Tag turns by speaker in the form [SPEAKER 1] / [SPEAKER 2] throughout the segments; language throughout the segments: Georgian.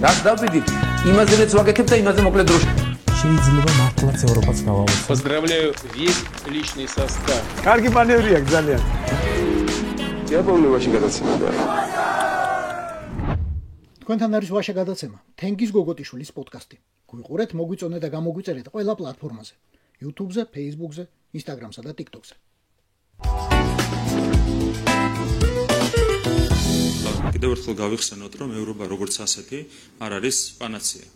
[SPEAKER 1] რას დავიდით, იმაზეც ვაკეთებ და იმაზე მოკლედ დროში.
[SPEAKER 2] შეიძლება მართლაც ევროპაც გავავოთ.
[SPEAKER 3] Поздравляю весь личный состав.
[SPEAKER 4] კარგი მანევრია ძალიან.
[SPEAKER 3] Диаболневაში გადაცემა.
[SPEAKER 5] თქვენთან არის ვაშა გადაცემა, თენგის გოგოტიშვილის პოდკასტი. გვიყურეთ, მოგვიწონეთ და გამოგვიწერეთ ყველა პლატფორმაზე: YouTube-ზე, Facebook-ზე, Instagram-სა და TikTok-ზე.
[SPEAKER 6] კიდევ ერთხელ გავიხსენოთ, რომ ევროპა როგორც ასეთი არ არის პანაცეა.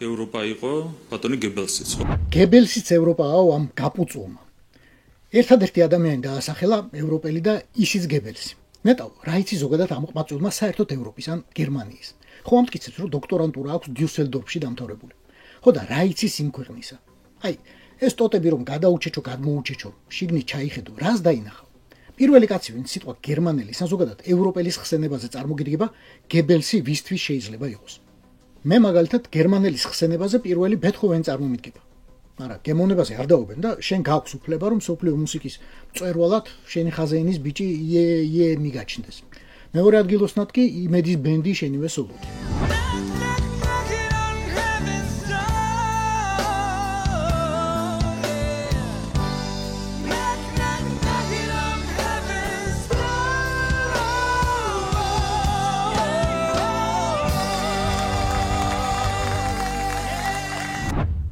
[SPEAKER 6] ევროპა იყო ბატონი გებელსიც.
[SPEAKER 5] გებელსიც ევროპაა ამ გაპუწულმა. ერთადერთი ადამიანი დაასახელა ევროპელი და ისიც გებელსი. ნეტავ, რა იცი ზოგადად ამ ყმაწვილმა საერთოდ ევროპის ან გერმანიის. ხო ამტკიცებს, რომ დოქტორანტურა აქვს დიუსელდორფში დამთავრებული. ხო და რა იცის იმ ქვეყნისა. აი, ეს ტოტები რომ გადაუჩეჩო, გადმოუჩეჩო, შიგნით ჩაიხედო, რას დაინახავ? პირველი კაცი, ვინც სიტყვა გერმანელის ან ზოგადად ევროპელის ხსენებაზე წარმოგიდგება, გებელსი ვისთვის შეიძლება იყოს. მე მაგალითად გერმანელის ხსენებაზე პირველი ბეთჰოვენი წარმომიდგება. მაგრამ გემოვნებაზე არ დაობენ და შენ გაქვს უფლება რომ სოფლიო მუსიკის მწვერვალად შენი ხაზეინის ბიჭი იე მიგაჩნდეს. მეორე ადგილოსნად კი იმედის ბენდი შენივე სოლოდი.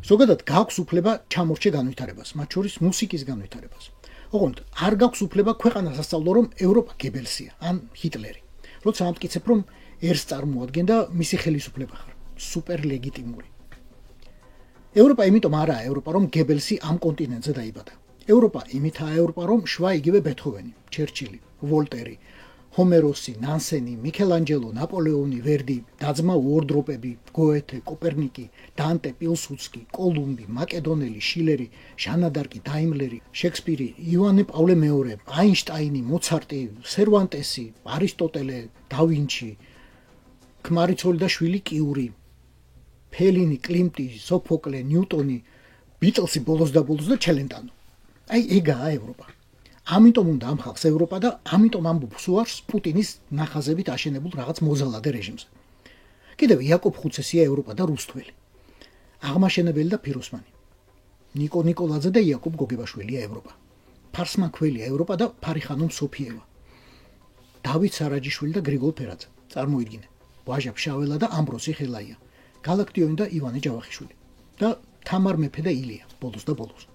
[SPEAKER 5] ზოგადად გაქვს უფლება ჩამორჩე განვითარებას, მათ შორის მუსიკის განვითარებას. ოღონდ არ გაქვს უფლება ქვეყანას ასწავლო, რომ ევროპა გებელსია, ან ჰიტლერი. როცა ამტკიცებ, რომ ერს წარმოადგენდა და მისი ხელისუფლება ხარ, სუპერ ლეგიტიმური. ევროპა იმიტომ არაა ევროპა, რომ გებელსი ამ კონტინენტზე დაიბადა. ევროპა იმითაა ევროპა, რომ შვა იგივე ბეთჰოვენი, ჩერჩილი, ვოლტერი, ჰომეროსი, ნანსენი, მიქელანჯელო, ნაპოლეონი, ვერდი, დაძმა უორდროპები, გოეთე, კოპერნიკი, დანტე, პილსუდსკი, კოლუმბი, მაკედონელი, შილერი, ჟანა დარკი, დაიმლერი, შექსპირი, ივანე პავლე მეორე, აინშტაინი, მოცარტი, სერვანტესი, არისტოტელე, დავინჩი, ქმარიცოლი და შვილი კიური, ფელინი, კლიმტი, სოფოკლე, ნიუტონი, ბიტლსი ბოლოს და ჩელენტანო. აი ეგაა ევროპა. ამიტომ უნდა ამ ხალხს ევროპა და ამიტომ ამბობს უარს პუტინის ნახაზებით აშენებულ რაღაც მოზალადე რეჟიმზე. კიდევ იაკობ ხუცესია ევროპა და რუსთველი. აღმაშენებელი და ფიროსმანი. ნიკო ნიკოლაძე და იაკობ გოგებაშვილია ევროპა. ფარსმანქველია ევროპა და ფარიხანო სოფიევა. დავით სარაჯიშვილი და გრიგოლ ფერაძე. წარმოიდგინე. ვაჟა ფშაველა და ამბროსი ხელაია. გალაქტიონი და ივანე ჯავახიშვილი. და თამარ მეფე და ილია ბოლოს და ბოლოს.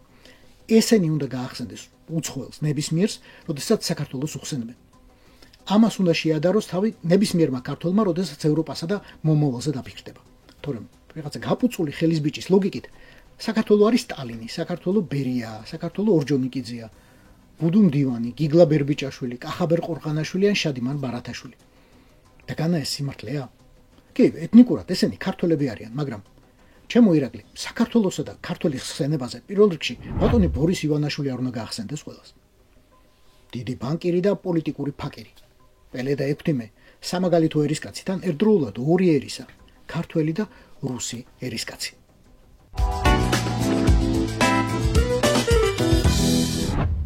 [SPEAKER 5] ესენი უნდა გაახსენდეს უცხოელს ნებისმიერს, როდესაც საქართველოს უხსენებენ. ამას უნდა შეადაროს თავი ნებისმიერმა ქართველმა, როდესაც ევროპასა და მომავალზე დაფიქრდება. თორემ რაღაცა გაპუწული ხელის ბიჭის ლოგიკით, საქართველო არის სტალინი, საქართველო ბერია, საქართველო ორჯონიკიძეა, ბუდუ მდივანი, გიგლა ბერბიჭაშვილი, კახაბერ ყორღანაშვილი ან შადიმან ბარათაშვილი. და განა ეს სიმართლეა? კი, ეთნიკურად ესენი ქართველები არიან, მაგრამ ჩემო ირაკლი, საქართველოსა და ქართველის ხსენებაზე პირველ რიგში ბატონი ბორის ივანაშვილი არ უნდა გაახსენდეს ყველას. დიდი ბანკირი და პოლიტიკური ფაკერი. პელე და ექვთიმე სამაგალითო ერისკაციდან ერთდროულად ორი ერისა, ქართველი და რუსი ერისკაცი.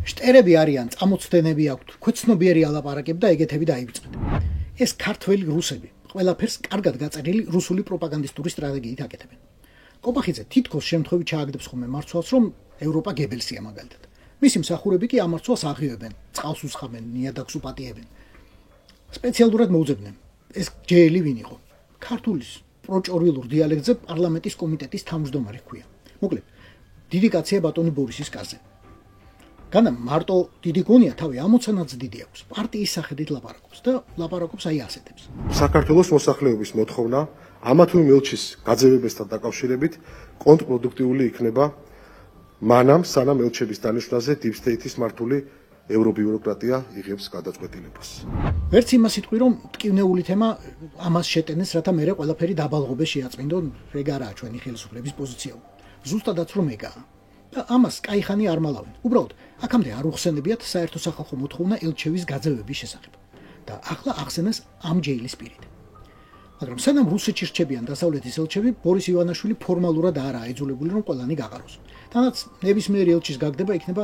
[SPEAKER 5] შტერები არიან, წამოცდენები აქვთ, ქვეცნობიერი ალაპარაკები და ეგეთები დაივიწყეთ. ეს ქართველი რუსები ყველაფერს კარგად გაწერილი რუსული პროპაგანდისტური სტრატეგიით აკეთებენ. კობახიძე თითქოს შემთხვევით ჩააგდებს ხოლმე მარცვალს, რომ ევროპა გებელსია მაგალითად. მისი მსახურები კი ამ მარცვალს აღიევენ, წყალს უსხამენ, ნიადაგს უპატიებენ. სპეციალურად მოუძებდნენ. ეს ჯეელი ვინ იყო? ქართულის პროჭორილურ დიალექტზე პარლამენტის კომიტეტის თავმჯდომარე ჰქვია. მოკლედ, დიდი კაცია ბატონი ბორისის კარზე. განა მარტო დიდი გონია თავი ამოცანაც დიდი აქვს. პარტიის სახედით ლაპარაკობს და ლაპარაკობს აი ასეთებს.
[SPEAKER 4] საქართველოს მოსახლეობის მოთხოვნა ამა თუ იმ ელჩის გაძევებასთან დაკავშირებით კონტრპროდუქტიული იქნება მანამ სანამ ელჩების დანიშვნაზე deep state-ის მართული ევრობიუროკრატია იღებს გადაწყვეტილებას.
[SPEAKER 5] ვერც იმას იტყვი, რომ ტკივნეული თემა ამას შეტენეს, რათა მერე ყველაფერი დაბალღობე შეაწმინდონ, ეგ არაა ჩვენი ხელისუფლების პოზიცია. ზუსტადაც რომ ეგაა. და ამას კაიხანი არ მალავენ. უბრალოდ, აქამდე არ უხსენებიათ საერთო სახალხო მოთხოვნა ელჩების გაძევების შესახებ. და ახლა ახსენეს ამ ჯეილის პირით. მაგრამ სანამ რუსეთში რჩებიან დასავლეთის ელჩები, ბორის ივანაშვილი ფორმალურად არაა იძულებული, რომ ყველანი გაყაროს. თანაც ნებისმიერი ელჩის გაგდება იქნება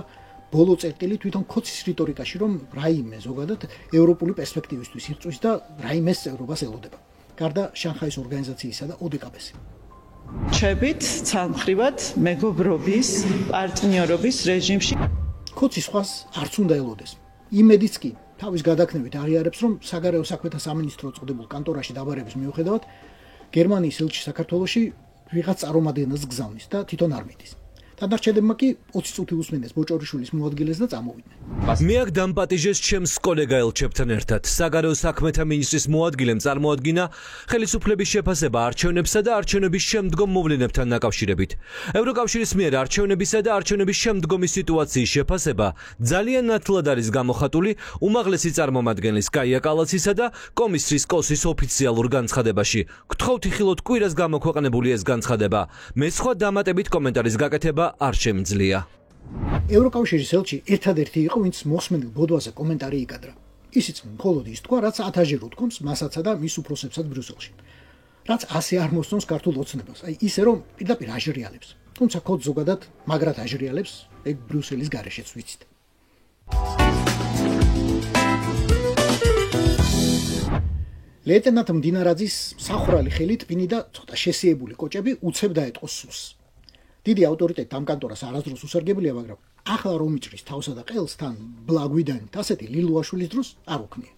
[SPEAKER 5] ბოლო წერტილი თვითონ ქოცის რიტორიკაში, რომ რაიმე ზოგადად ევროპული პერსპექტივისთვის ირწვის და რაიმეს წევრობას ელოდება. გარდა შანხაის ორგანიზაციისა და ODKB-ს.
[SPEAKER 7] ჩებით ცალმხრივად მეგობრობის, პარტნიორობის რეჟიმში
[SPEAKER 5] კოცის სხვას არც უნდა ელოდეს. იმედიც კი თავის გადაქმნებით აღიარებს, რომ საგარეო საქმეთა სამინისტროს წოდებულ კანტორაში დაბარების მიუხედავად გერმანიის ელჩი საქართველოში ვიღაც წარმომადგენელს გზავნის და თვითონ არ მიდის. დანარჩენებმა კი 20 წუთი უსმენდეს ბოჭორიშვილის მოადგილეს და წამოვიდნენ.
[SPEAKER 8] მე აქ დამპატიჟეს ჩემს კოლეგა ელჩებთან ერთად. საგარეო საქმეთა მინისტრის მოადგილემ წარმოადგინა ხელისუფლების შეფასება არჩევნებსა და არჩევნების შემდგომ მოვლენებთან დაკავშირებით. ევროკავშირის მიერ არჩევნებისა და არჩევნების შემდგომი სიტუაციის შეფასება ძალიან ნათლად არის გამოხატული უმაღლესი წარმომადგენლის კაია კალაცისა და კომისრის კოსის ოფიციალურ განცხადებაში. გთხოვთ იხილოთ კვირას გამოქვეყნებული ეს განცხადება. მე სხვა დამატებით კომენტარის გაკეთება არ შემიძლია.
[SPEAKER 5] ევროკავშირის ელჩი ერთადერთი იყო, ვინც მოსმენილ ბოდვაზე კომენტარი იკადრა. ისიც მხოლოდ ის თქვა, რაც 1000-ჯერ უთქვამს მასაცა და მის უფროსებსაც ბრიუსელში. რაც ასე არ მოსწონს ქართულ ოცნებას, აი ისე რომ პირდაპირ აჟრიალებს. თუმცა კოდ ზოგადად მაგრად აჟრიალებს, ეგ ბრიუსელის გარეშეც ვიცით. ლეიტენანტ მდინარაძის სახრალი ხელი ტვინი და ცოტა შესიებული კოჭები უცებ დაეტყო სულს. დიდი ავტორიტეტი ამ კანტორას არასდროს უსარგებლია, მაგრამ ახლა რომ იჭრის თავსა და ყელს თან ბლაგვიდანით ასეთი ლილუაშვილის დროს არ უქნია.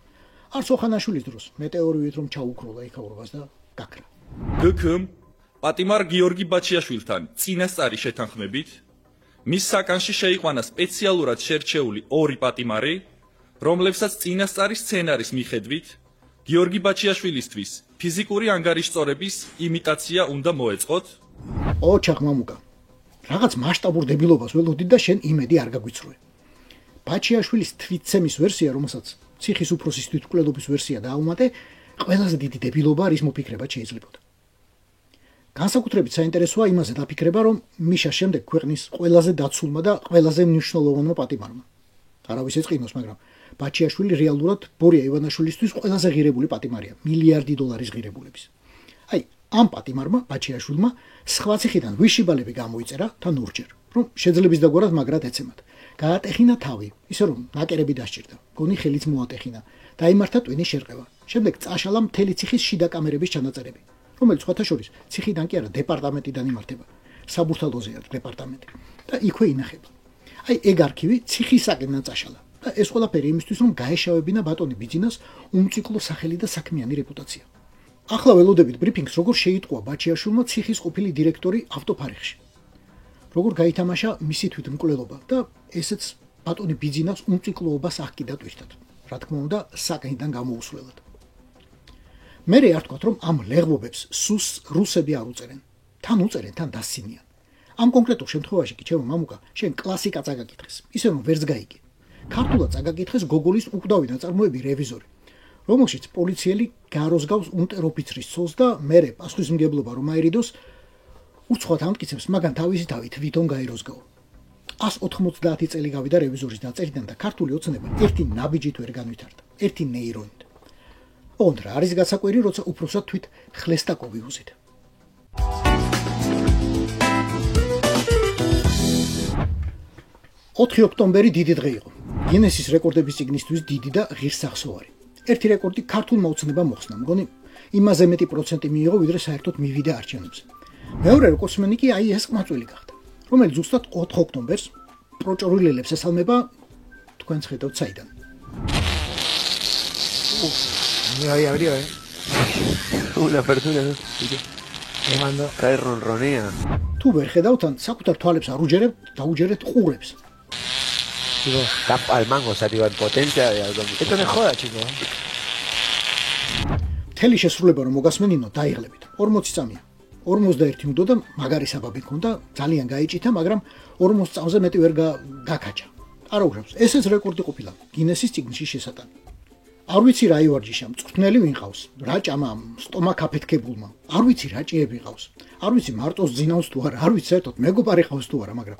[SPEAKER 5] არც ოხანაშვილის დროს მეტეორივით რომ ჩაუქროლა იქაურობას და გაქრა.
[SPEAKER 9] გქმ პატიმარ გიორგი ბაჩიაშვილთან წინასწარი შეთანხმებით მის საკანში შეიყვანა სპეციალურად შერჩეული 2 პატიმარი, რომლებსაც წინასწარი სცენარის მიხედვით გიორგი ბაჩიაშვილისთვის ფიზიკური ანგარიშწორების იმიტაცია უნდა მოეწყოთ.
[SPEAKER 5] ოჩახ მამუკა რაღაც მასშტაბურ დებილობას ველოდით და შენ იმედი არ გაგვიცრუე. ბაჩიაშვილის თვითცემის ვერსია, რომელსაც ციხის უფროსის თვითმკვლელობის ვერსია დააუმატე, ყველაზე დიდი დებილობა არის მოფიქრება შეიძლებოდა. განსაკუთრებით საინტერესოა იმაზე დაფიქრება, რომ მიშას შემდეგ ქვეყნის ყველაზე დაცულმა და ყველაზე მნიშვნელოვანმა პატიმარმა. არავის ეწყინოს, მაგრამ ბაჩიაშვილი რეალურად ბორია ივანაშვილისთვის ყველაზე ღირებული პატიმარია, $1 მილიარდი ღირებულების. აი, ამ პატიმარმა ბაჩიაშვილმა სხვა ციხიდან ვიშიბალები გამოიწერა თან ორჯერ, რომ შეძლების დაგვარად მაგრად ეცემათ. გაატეხინა თავი, ისე რომ ნაკერები დასჭირდა, გონი ხელიც მოატეხინა, დაიმართა ტვინის შერყევა. შემდეგ წაშალა მთელი ციხის შიდა კამერების ჩანაწერები, რომელიც სხვათა შორის ციხიდან კი არა დეპარტამენტიდან იმართება, საბურთალოზეა დეპარტამენტი და იქვე ინახება. აი, ეგ არქივი ციხისაკენან წაშალა და ეს ყველაფერი იმისთვის, რომ გაეშავებინა ბატონი ბიძინას უმციკლო სახელი და საქმიანი რეპუტაცია. ახლა ველოდებით ბრიფინგს, როგორ შეიტყვა ბაჩიაშვილმა ციხის ყოფილი დირექტორი ავტოფარეხში. როგორ გაითამაშა მისი თვითმკვლელობა და ესეც ბატონი ბიძინას უმციკლოობას აღკიდა ტვირთად. რა თქმა უნდა, საკენიდან გამოუსვლელად. მერე არ თქვათ, რომ ამ ლეღვობებს სუს რუსები არ უწერენ. თან უწერენ, თან დასცინიან. ამ კონკრეტულ შემთხვევაში კი ჩემო მამუკა, შენ კლასიკა წაგაკითხეს, ისე რომ ვერც გაიგე. ქართულად წაგაკითხეს გოგოლის უკვდავი ნაწარმოები რევიზორი, რომელშიც პოლიციელი გაროსგავს უნტერ-ოფიცრის ცოლს და მერე პასუხისმგებლობა რომ აერიდოს უცხოათ ამტკიცებს, მაგან თავისი თავი თვითონ გაეროსგაო. 190 წელი გავიდა რევიზორის დაწერიდან და ქართული ოცნება ერთი ნაბიჯით ვერ განვითარდა, ერთი ნეირონით. ოღონდ რა არის გასაკვირი, როცა უფროსად თვით ხლესტაკოვი უზით. 4 ოქტომბერი დიდი დღე იყო. გინესის რეკორდების წიგნისთვის დიდი და ღირსახსოვარი. ერთი რეკორდი ქართულმა ოცნებამ მოხსნა, მგონი იმაზე მეტი პროცენტი მიიღო, ვიდრე საერთოდ მივიდა არჩევნებზე. მეორე რეკორდსმენი კი აი ეს ყმაწვილი გახდა, რომელიც ზუსტად 4 ოქტომბერს პროჭორულელებს ესალმება, თქვენც ხედავთ საიდან.
[SPEAKER 10] Una persona, ¿no? Cae ronronea.
[SPEAKER 5] თუ ვერ ხედავთ, ან საკუთარ თვალებს არ უჯერებთ, დაუჯერეთ ყურებს.
[SPEAKER 10] Chico, tapa al mango, o sea, digo, en potencia. Esto no es joda, chico.
[SPEAKER 5] მთელი შესრულება რომ მოგასმენინო, დაიღლებით. 40 წამია. 41 უნდა და მაგარი საბაბი ქონდა, ძალიან გაიჭითა, მაგრამ 40 წამზე მეტი ვერ გაკაჭა. არა უბრალოდ, ესეც რეკორდი ყოფილა გინესის წიგნში შესატანი. არ ვიცი რა ივარჯიშა, მწვრთნელი ვინ ყავს, რა ჭამამ, სტომაქ აფეთქებულმა. არ ვიცი რა ჭიები ყავს. არ ვიცი მარტოს ძინავს თუ არა, არ ვიცი საერთოდ მეგობარი ყავს თუ არა, მაგრამ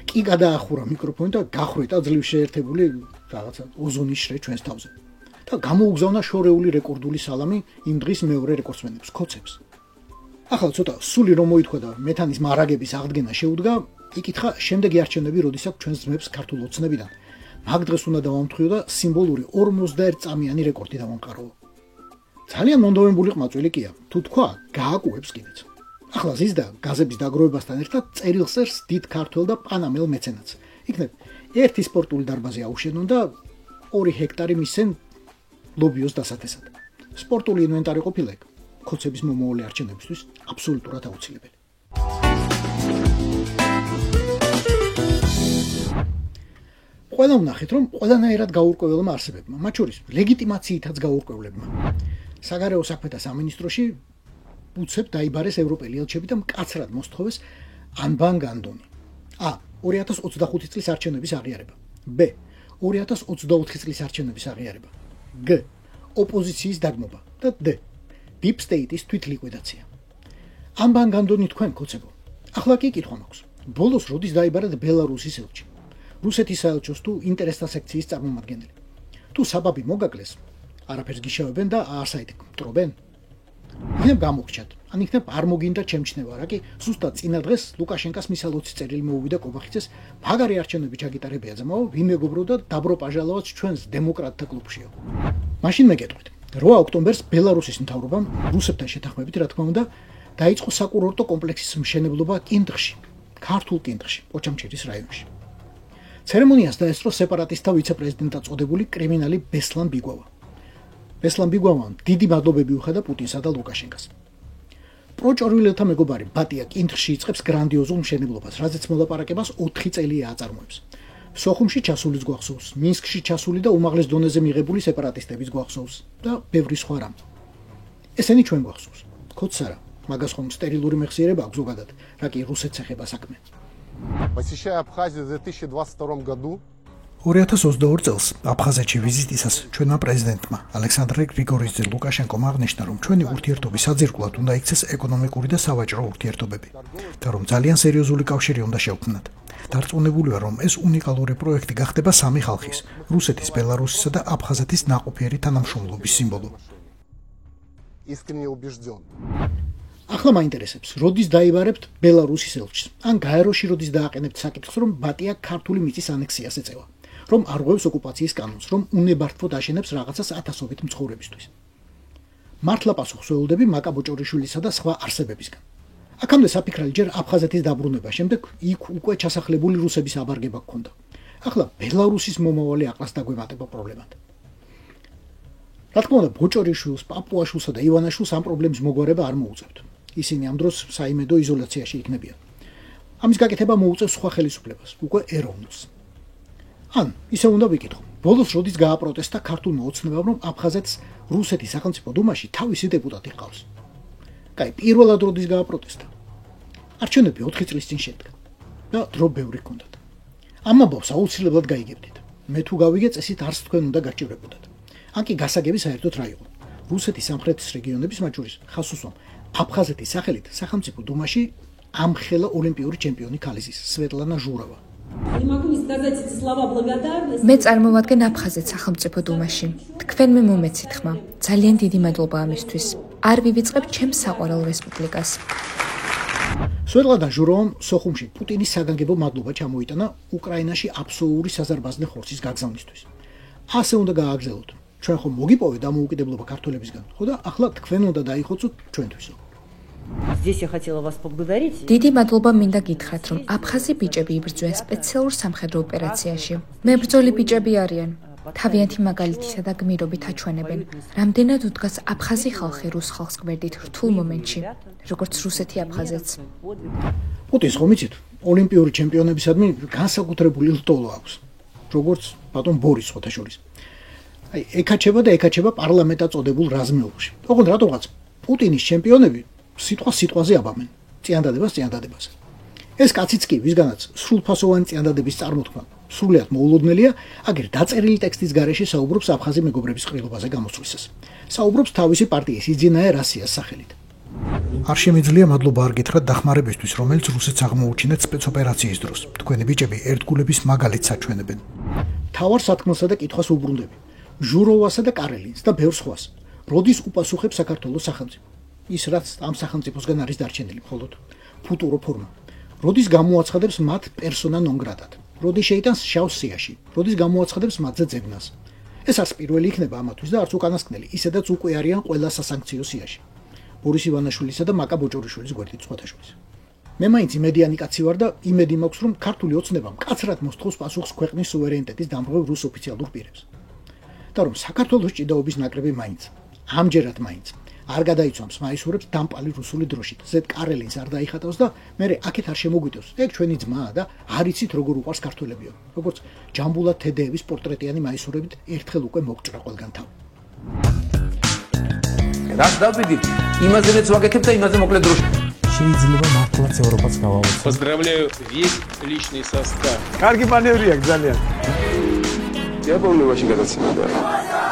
[SPEAKER 5] კი გადაახურა მიკროფონი და გახრიტა ძლივ შეერთებული რაღაცა ოზონის შრე ჩვენს თავზე. და გამოუგზავნა შორეული რეკორდული სალამი იმ დღის მეორე რეკორდსმენებს, ქოცებს. ახლა ცოტა სული რომ მოითქვა და მეთანის მარაგების აღდგენა შეუდგა, იკითხა შემდეგი არჩევნები როდის აქვს ჩვენს ძმებს ქართულ ოცნებიდან. მაგ დღეს უნდა დავამთხვიო და სიმბოლური 41 წამიანი რეკორდი დავამყარო. ძალიან მონდომებული ყმაწვილი კია, თუ თქვა, გააკუებს კიდეც. ახლა ზიზდა გაზების დაგროვებასთან ერთად წერილს წერს დიდ ქართველ და პანამელ მეცენატს. იქნებ ერთი სპორტული დარბაზი აუშენონ და 2 ჰექტარი მისცენ ლობიოს დასათესად. სპორტული ინვენტარი ყოფილა იქ ქოცების მომავალი არჩევნებისთვის აბსოლუტურად აუცილებელი. ყველა ვნახეთ, რომ ყველანაირად გაურკვეველმა არსებებმა, მათ შორის ლეგიტიმაციითაც გაურკვევლებმა, საგარეო საქმეთა სამინისტროში უცებ დაიბარეს ევროპელი ელჩები და მკაცრად მოსთხოვეს ანბან განდონი. A. 2025 წლის არჩევნების აღიარება. B. 2024 წლის არჩევნების აღიარება. G. ოპოზიციის დაგმობა და D. Deep State-ის თვითლიკვიდაცია. ანბან განდონი თქვენ კოცებო. ახლა კი კითხვა მაქვს. ბოლოს როდის დაიბარეთ ბელარუსის ელჩი? რუსეთის საელჩოს თუ ინტერესთა სექციის წარმომადგენელი. თუ საბაბი მოგაკლეს, არაფერს გიშავებენ და არსაით მტრობენ. იქნებ გამოგრჩათ, ან იქნებ არ მოგინდა ჩემჩნევა, რა კი ზუსტად წინა დღეს ლუკაშენკას მისალოცი წერილი მოუვიდა კობახიძეს, მაგარი არჩევნები ჩაგიტარებია ძმაო, ვინ მეგობრობდა დაბრო პაჟალოვაც ჩვენს დემოკრატთა კლუბშიო. მაშინ მეკეთვით, 8 ოქტომბერს ბელარუსის მთავრობამ რუსებთან შეთანხმებით, რა თქმა უნდა, დაიწყო საკურორტო კომპლექსის მშენებლობა კინდღში, ქართულ კინდღში, ოჩამჩირის რაიონში. ცერემონიას დაესწრო სეპარატისტთა ვიცე-პრეზიდენტად წოდებული კრიმინალი ბესლან ბიგვავა. ბესლან ბიგვავამ დიდი მადლობები უხადა პუტინსა და ლუკაშენკას. პროჭორვილელთა მეგობარი ბატია კინდღში იწყებს გრანდიოზულ მშენებლობას, რაზეც მოლაპარაკებას 4 წელია აწარმოებს. სოხუმში ჩასულის გვახსოვს, მინსკში ჩასული და უმაღლეს დონეზე მიღებული სეპარატისტების გვახსოვს და ბევრი სხვა რამ. ესენი ჩვენ გვახსოვს. ქოცარა, მაგას ხომ სტერილური მეხსიერება აქვს ზოგადად, რა კი რუსეთს ეხება საქმე.
[SPEAKER 11] Посещая Абхазию в 2022 году
[SPEAKER 5] 2022 წელს აფხაზეთში ვიზიტისას ჩვენმა პრეზიდენტმა ალექსანდრე გრიგორიძე ლუკაშენკომ აღნიშნა, რომ ჩვენი ურთიერთობის საძირკვლად უნდა იქცეს ეკონომიკური და სავაჭრო ურთიერთობები და რომ ძალიან სერიოზული კავშირი უნდა შევქმნათ. დარწმუნებულია, რომ ეს უნიკალური პროექტი გახდება სამი ხალხის, რუსეთის, ბელარუსისა და აფხაზეთის ნაყოფიერი თანამშრომლობის სიმბოლო.
[SPEAKER 11] искренне убежден.
[SPEAKER 5] ახლა მაინტერესებს, როდის დაიბარებთ ბელარუსის ელჩს? ან გაეროში როდის დააყენებთ საკითხს, რომ ბატია ქართული მიწის ანექსიას ეწევა, რომ არ ღვევს ოკუპაციის კანონს, რომ უნებართვოდ აშენებს რაღაცას ათასობით მცხოვრებისთვის. მართლა პასუხს ველოდები მაკა ბოჭორიშვილისა და სხვა არსებებისგან. აქამდე საფიქრალი ჯერ აფხაზეთის დაბრუნება, შემდეგ იქ უკვე ჩასახლებული რუსების აბარგება გქონდა. ახლა ბელარუსის მომავალი ახლას დაგვემატება პრობლემად. რა თქმა უნდა, ბოჭორიშვილს, პაპუაშვილსა და ივანაშვილს ამ პრობლემის მოგვარება არ მოუწევთ. ისინი ამ დროს საიმედო იზოლაციაში იქნებიან. ამის გაკეთება მოუწევს სხვა ხელისუფლებას, უკვე ეროვნულს. ან ისე უნდა ვიკითხო, ბოლოს როდის გააპროტესტა ქართულმა ოცნებამ, რომ აფხაზეთს რუსეთის სახელმწიფო დუმაში თავისი დეპუტატი ჰყავს. კაი, პირველად როდის გააპროტესტა? არჩევნები 4 წლის წინ შედგა და დრო ბევრი ჰქონდათ. ამ ამბავს აუცილებლად გაიგებდით. მე თუ გავიგე წესით არც თქვენ უნდა გაჭირებოდათ. ან კი გასაგები საერთოდ რა იყო? რუსეთის სამხრეთის რეგიონების, მათ შორის ხასუსვამ აფხაზეთის სახელით სახელმწიფო დუმაში ამხელა ოლიმპიური ჩემპიონი ქალისის სვეტლანა ჟურავა.
[SPEAKER 12] მე წარმოვადგენ აფხაზეთს სახელმწიფო დუმაში. თქვენმე მომეცით ხმა. ძალიან დიდი მადლობა ამისთვის. არ ვივიწყებ ჩემს საყვარელ რესპუბლიკას.
[SPEAKER 5] სვეტლანა ჟურავამ სოხუმში პუტინის საგანგებო მადლობა ჩამოიტანა უკრაინაში აბსოლუტური საზარბაზნე ხორცის გაგზავნისთვის. ასე უნდა გააგრძელოთ. ჩვენ ხომ მოგიპოვეთ დამოუკიდებლობა ქართველებისგან, ხო და ახლა თქვენ უნდა დაიხოცოთ ჩვენთვისო.
[SPEAKER 12] დიდი მადლობა მინდა გითხრათ, რომ აფხაზი ბიჭები იბრძვიან სპეციალურ სამხედრო ოპერაციაში. მებრძოლი ბიჭები არიან. თავიანთი მაგალითისა და გმირობით აჩვენებენ, რამდენად უდგას აფხაზი ხალხი რუს ხალხს გვერდით რთულ მომენტში, როგორც რუსეთი აფხაზეთს.
[SPEAKER 5] პუტინს ხომ იცით, ოლიმპიური ჩემპიონებისადმი განსაკუთრებული ლტოლო აქვს, როგორც ბატონ ბორის ხოთაშორის. აი, ეკაჩება პარლამენტად წოდებულ რაზმეულში. ოღონდ რატომღაც პუტინის ჩემპიონები სიტყვაზე აბამენ, წიანდადებას. ეს კაციც კი, ვისგანაც სრულფასოვანი წიანდადების წარმოთქმა სრულიად მოულოდნელია, აგერ დაწერილი ტექსტის გარეშე საუბრობს აფხაზი მეგობრების ყრილობაზე გამოსვლისას. საუბრობს თავისი პარტიის იძინაე რასიას სახელით. არ შემიძლია მადლობა არ გითხრათ დახმარებისთვის, რომელიც რუსეთს აღმოუჩინეთ სპეცოპერაციის დროს. თქვენი ბიჭები ერთგულების მაგალითს აჩვენებენ. თავარ სათქმელსა და კითხვას უბრუნდები. ჟუროვასა და კარელინს და ბევრ სხვას. როდის უპასუხებს საქართველოს სახელმწიფო? ის რაც ამ სახელმწიფოსგან არის დარჩენილი მხოლოდ ფუტურო ფორმა. როდის გამოაცხადებს მათ პერსონა ნონ გრატად? როდის შეიტანს შავ სიაში? როდის გამოაცხადებს მათზე ძებნას? ეს არც პირველი იქნება ამათვის და არც უკანასკნელი, ისედაც უკვე არიან ყველა სასანქციო სიაში. ბორის ივანაშვილისა და მაკა ბოჭორიშვილის გვერდით სხვათა შორის. მე მაინც იმედიანი კაცი ვარ და იმედი მაქვს, რომ ქართული ოცნება მკაცრად მოსთხოვს პასუხს ქვეყნის სუვერენიტეტის დამრღვევ რუს ოფიციალურ პირებს. და რომ საქართველოს ჭიდაობის ნაკრები მაინც, ამჯერად მაინც არ გადაიცვამს მაისურებს დამპალი რუსული დროშით. ზედ კარელინს არ დაიხატავს და მე აქეთ არ შემოგვიტევს. ეგ ჩვენი ძმაა და არ იცით როგორ უყვარს ქართველებიო. როგორც ჯამბულა თედეევის პორტრეტიანი მაისურებით ერთხელ უკვე მოგჭრა ყველგან თავი.
[SPEAKER 1] რაც დავიდით, იმაზეც ვაგეთებ და იმაზე მოკლედ დროში.
[SPEAKER 2] შეიძლება მართლაც ევროპაც გავავოცოთ.
[SPEAKER 3] Поздравляю весь личный состав.
[SPEAKER 11] კარგი მანევრია ძალიან.
[SPEAKER 3] Я помню, очень გადაცემოდა.